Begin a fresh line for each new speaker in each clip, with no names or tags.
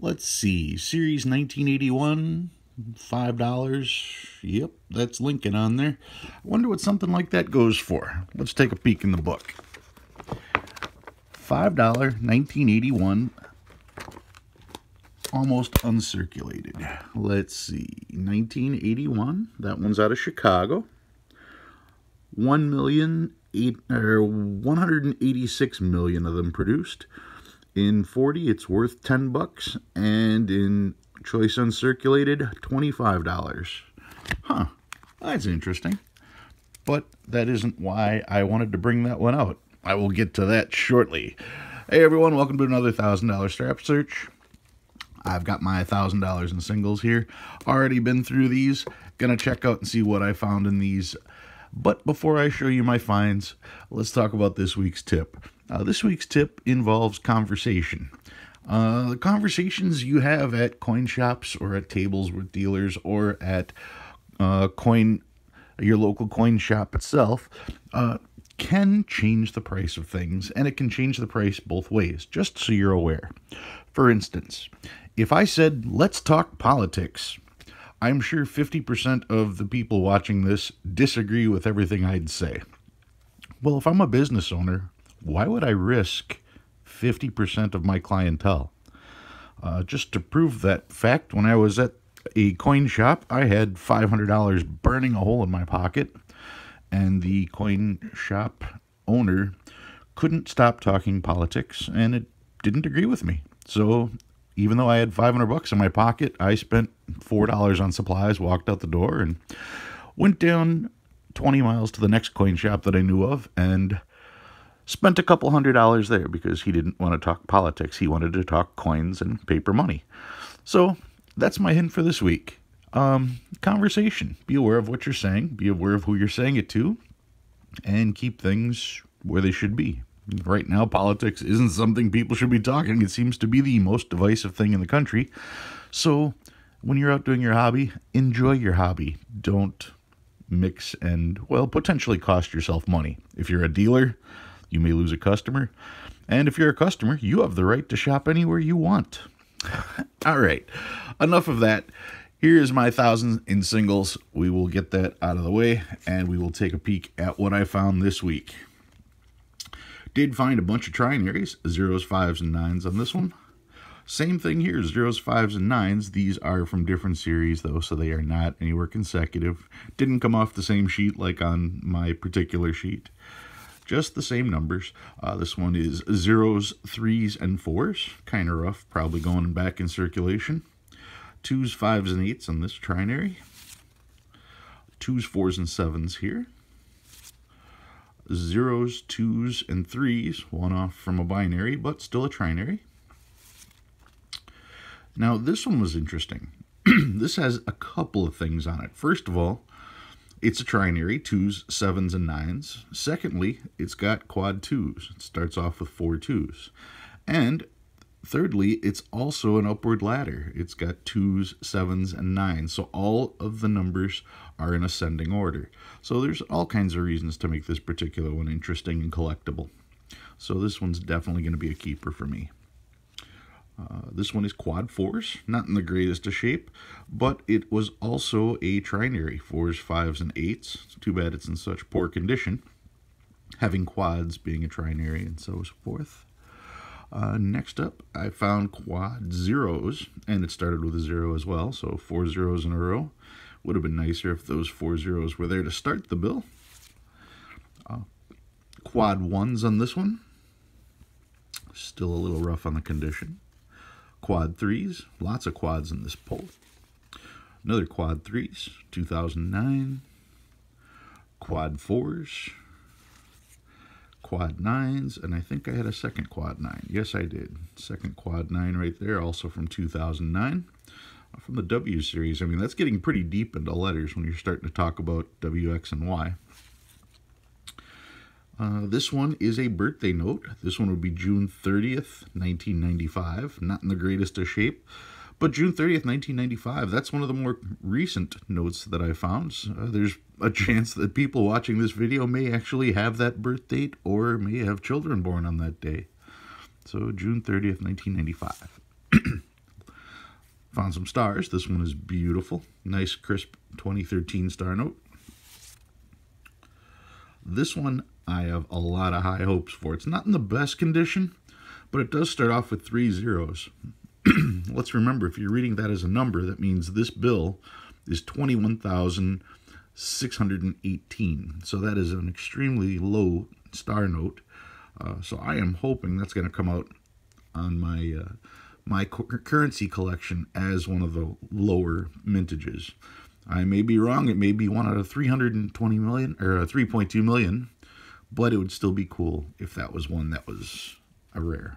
Let's see. Series 1981, $5. Yep, that's Lincoln on there. I wonder what something like that goes for. Let's take a peek in the book. $5, 1981, almost uncirculated. Let's see. 1981, that one's out of Chicago. 186 million of them produced. In 40, it's worth $10, and in choice uncirculated, $25. Huh, that's interesting. But that isn't why I wanted to bring that one out. I will get to that shortly. Hey everyone, welcome to another $1,000 strap search. I've got my $1,000 in singles here. Already been through these. Gonna check out and see what I found in these. But before I show you my finds, let's talk about this week's tip. This week's tip involves conversation. The conversations you have at coin shops or at tables with dealers or at your local coin shop itself can change the price of things, and it can change the price both ways, just so you're aware. For instance, if I said, let's talk politics, I'm sure 50% of the people watching this disagree with everything I'd say. Well, if I'm a business owner, why would I risk 50% of my clientele? Just to prove that fact, when I was at a coin shop, I had $500 burning a hole in my pocket, and the coin shop owner couldn't stop talking politics, and it didn't agree with me. So even though I had $500 in my pocket, I spent $4 on supplies, walked out the door, and went down 20 miles to the next coin shop that I knew of, and spent a couple $100 there because he didn't want to talk politics. He wanted to talk coins and paper money. So that's my hint for this week. Conversation. Be aware of what you're saying. Be aware of who you're saying it to. And keep things where they should be. Right now, politics isn't something people should be talking. It seems to be the most divisive thing in the country. So when you're out doing your hobby, enjoy your hobby. Don't mix and, well, potentially cost yourself money. If you're a dealer, you may lose a customer. And if you're a customer, you have the right to shop anywhere you want. All right, enough of that. Here's my 1,000 in singles. We will get that out of the way, and we will take a peek at what I found this week. Did find a bunch of trinaries, 0s, 5s, and 9s on this one. Same thing here, 0s, 5s, and 9s. These are from different series, though, so they are not anywhere consecutive. Didn't come off the same sheet like on my particular sheet. Just the same numbers. This one is 0s, 3s, and 4s. Kind of rough, probably going back in circulation. 2s, 5s, and 8s on this trinary. 2s, 4s, and 7s here. 0s, 2s, and 3s. One off from a binary, but still a trinary. Now, this one was interesting. This has a couple of things on it. First of all, it's a trinary, 2s, 7s, and 9s. Secondly, it's got quad 2s. It starts off with 4 2s. And thirdly, it's also an upward ladder. It's got 2s, 7s, and 9s. So all of the numbers are in ascending order. So there's all kinds of reasons to make this particular one interesting and collectible. So this one's definitely going to be a keeper for me. This one is quad 4s, not in the greatest of shape, but it was also a trinary, 4s, 5s, and 8s. It's too bad it's in such poor condition, having quads being a trinary and so forth. Next up, I found quad 0s, and it started with a 0 as well, so 4 0s in a row. Would have been nicer if those 4 0s were there to start the bill. Quad 1s on this one. Still a little rough on the condition. Quad 3s, lots of quads in this pull. Another quad 3s, 2009. Quad 4s. Quad 9s, and I think I had a second quad 9. Yes, I did. Second quad 9 right there, also from 2009. From the W series. I mean, that's getting pretty deep into letters when you're starting to talk about W, X, and Y. This one is a birthday note. This one would be June 30th, 1995. Not in the greatest of shape, but June 30th, 1995. That's one of the more recent notes that I found. There's a chance that people watching this video may actually have that birth date or may have children born on that day. So June 30th, 1995. Found some stars. This one is beautiful. Nice, crisp 2013 star note. This one I have a lot of high hopes for. It's not in the best condition, but it does start off with 3 zeros. Let's remember, if you're reading that as a number, that means this bill is 21,618. So that is an extremely low star note. So I am hoping that's going to come out on my currency collection as one of the lower mintages. I may be wrong. It may be one out of 320 million or 3.2 million, but it would still be cool if that was one that was a rare.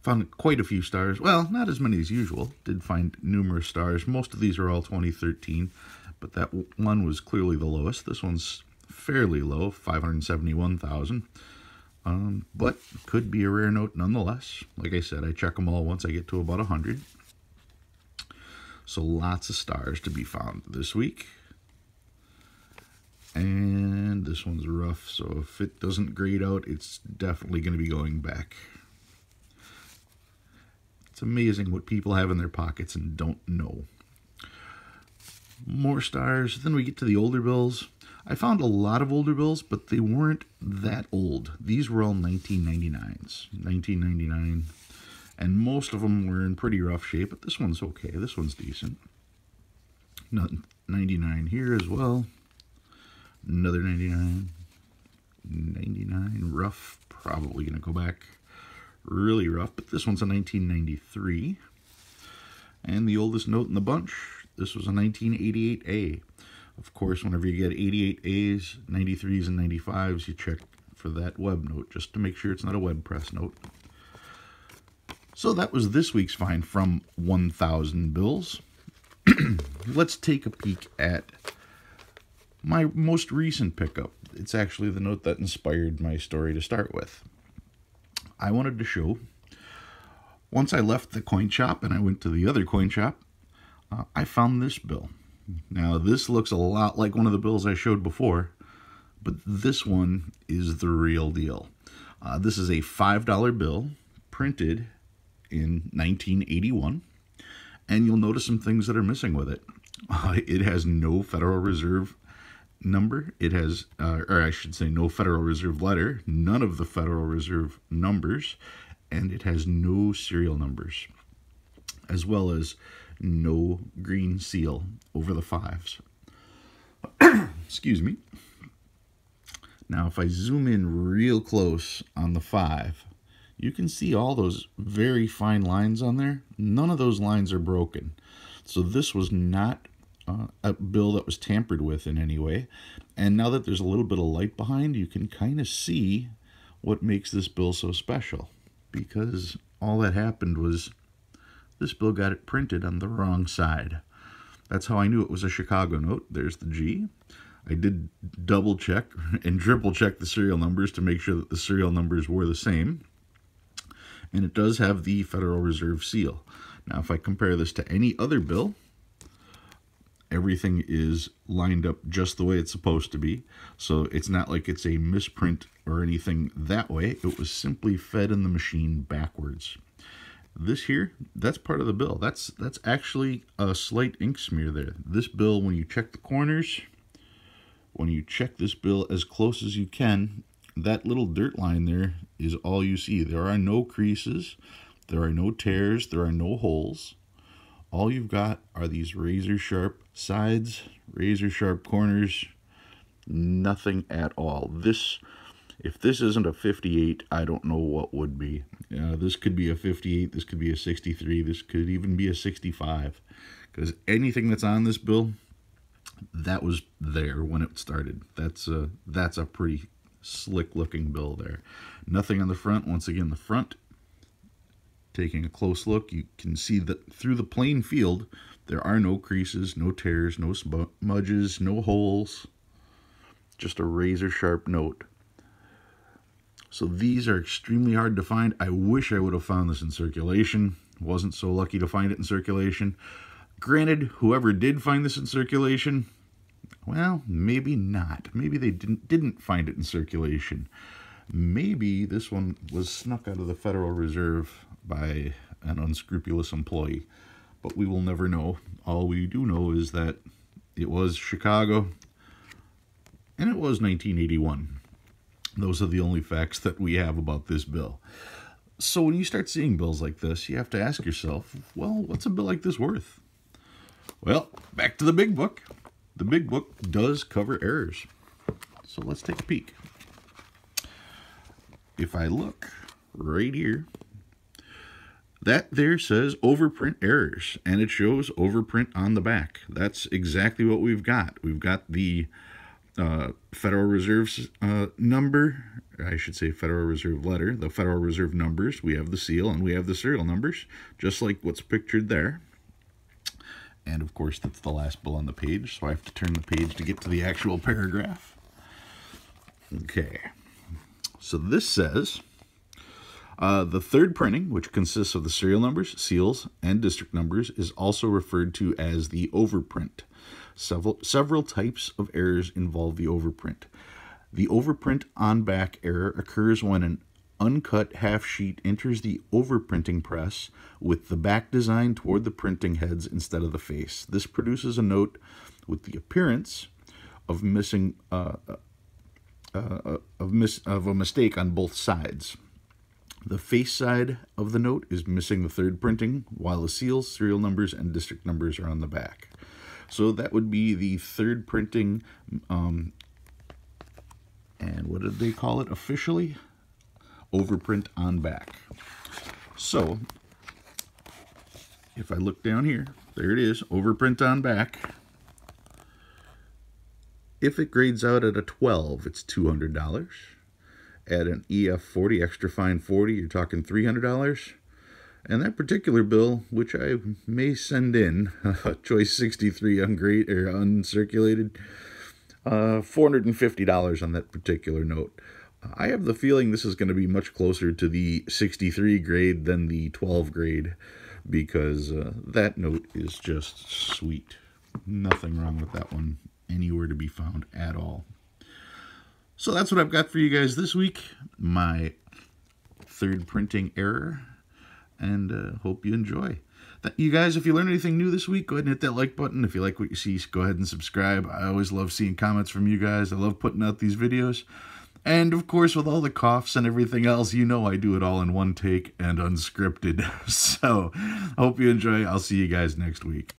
Found quite a few stars. Well, not as many as usual. Did find numerous stars. Most of these are all 2013, but that one was clearly the lowest. This one's fairly low, 571,000. But could be a rare note nonetheless. Like I said, I check them all once I get to about 100. So lots of stars to be found this week. And this one's rough, so if it doesn't grade out, it's definitely going to be going back. It's amazing what people have in their pockets and don't know. More stars. Then we get to the older bills. I found a lot of older bills, but they weren't that old. These were all 1999s. 1999. And most of them were in pretty rough shape, but this one's okay. This one's decent. 99 here as well. Another 99. 99. Rough. Probably going to go back. Really rough, but this one's a 1993. And the oldest note in the bunch, this was a 1988A. Of course, whenever you get 88As, 93s, and 95s, you check for that web note, just to make sure it's not a web press note. So that was this week's find from 1,000 bills. Let's take a peek at my most recent pickup. It's actually the note that inspired my story to start with. I wanted to show, once I left the coin shop and I went to the other coin shop, I found this bill. Now this looks a lot like one of the bills I showed before, but this one is the real deal. This is a $5 bill printed in 1981, and you'll notice some things that are missing with it. It has no Federal Reserve number. It has, or I should say, no Federal Reserve letter, none of the Federal Reserve numbers, and it has no serial numbers, as well as no green seal over the fives. Excuse me. Now, if I zoom in real close on the 5, you can see all those very fine lines on there. None of those lines are broken. So this was not a bill that was tampered with in any way. And now that there's a little bit of light behind, you can kind of see what makes this bill so special. Because all that happened was this bill got it printed on the wrong side. That's how I knew it was a Chicago note. There's the G. I did double check and triple check the serial numbers to make sure that the serial numbers were the same. And it does have the Federal Reserve seal. Now, if I compare this to any other bill, everything is lined up just the way it's supposed to be. So it's not like it's a misprint or anything that way. It was simply fed in the machine backwards. This here, that's part of the bill. That's actually a slight ink smear there. This bill, when you check the corners, when you check this bill as close as you can, that little dirt line there is all you see. There are no creases, there are no tears, there are no holes. All you've got are these razor sharp sides, razor sharp corners, nothing at all. If this isn't a 58, I don't know what would be. This could be a 58, this could be a 63, this could even be a 65. Because anything that's on this bill, that was there when it started. That's a pretty slick looking bill there. Nothing on the front. Once again, the front, taking a close look, you can see that through the plain field, there are no creases, no tears, no smudges, no holes. Just a razor sharp note. So these are extremely hard to find. I wish I would have found this in circulation. Wasn't so lucky to find it in circulation. Granted, whoever did find this in circulation, well, maybe not. Maybe they didn't find it in circulation. Maybe this one was snuck out of the Federal Reserve by an unscrupulous employee. But we will never know. All we do know is that it was Chicago, and it was 1981. Those are the only facts that we have about this bill. So when you start seeing bills like this, you have to ask yourself, well, what's a bill like this worth? Well, back to the big book. The big book does cover errors. So let's take a peek. If I look right here, that there says overprint errors, and it shows overprint on the back. That's exactly what we've got. We've got the Federal Reserve's number, I should say Federal Reserve letter, the Federal Reserve numbers. We have the seal and we have the serial numbers, just like what's pictured there. And of course, that's the last bill on the page, so I have to turn the page to get to the actual paragraph. Okay, so this says, the third printing, which consists of the serial numbers, seals, and district numbers, is also referred to as the overprint. Several types of errors involve the overprint. The overprint on back error occurs when an uncut half sheet enters the overprinting press with the back design toward the printing heads instead of the face. This produces a note with the appearance of missing of a mistake on both sides. The face side of the note is missing the third printing, while the seals, serial numbers, and district numbers are on the back. So that would be the third printing, and what did they call it officially? Overprint on back. So, if I look down here, there it is, overprint on back. If it grades out at a 12, it's $200. At an EF 40, extra fine 40, you're talking $300. And that particular bill, which I may send in, Choice 63 uncirculated, $450 on that particular note. I have the feeling this is going to be much closer to the 63 grade than the 12 grade, because that note is just sweet. Nothing wrong with that one anywhere to be found at all. So that's what I've got for you guys this week, my third printing error, and hope you enjoy. You guys, if you learned anything new this week, go ahead and hit that like button. If you like what you see, go ahead and subscribe. I always love seeing comments from you guys. I love putting out these videos. And, of course, with all the coughs and everything else, you know I do it all in one take and unscripted. So, hope you enjoy. I'll see you guys next week.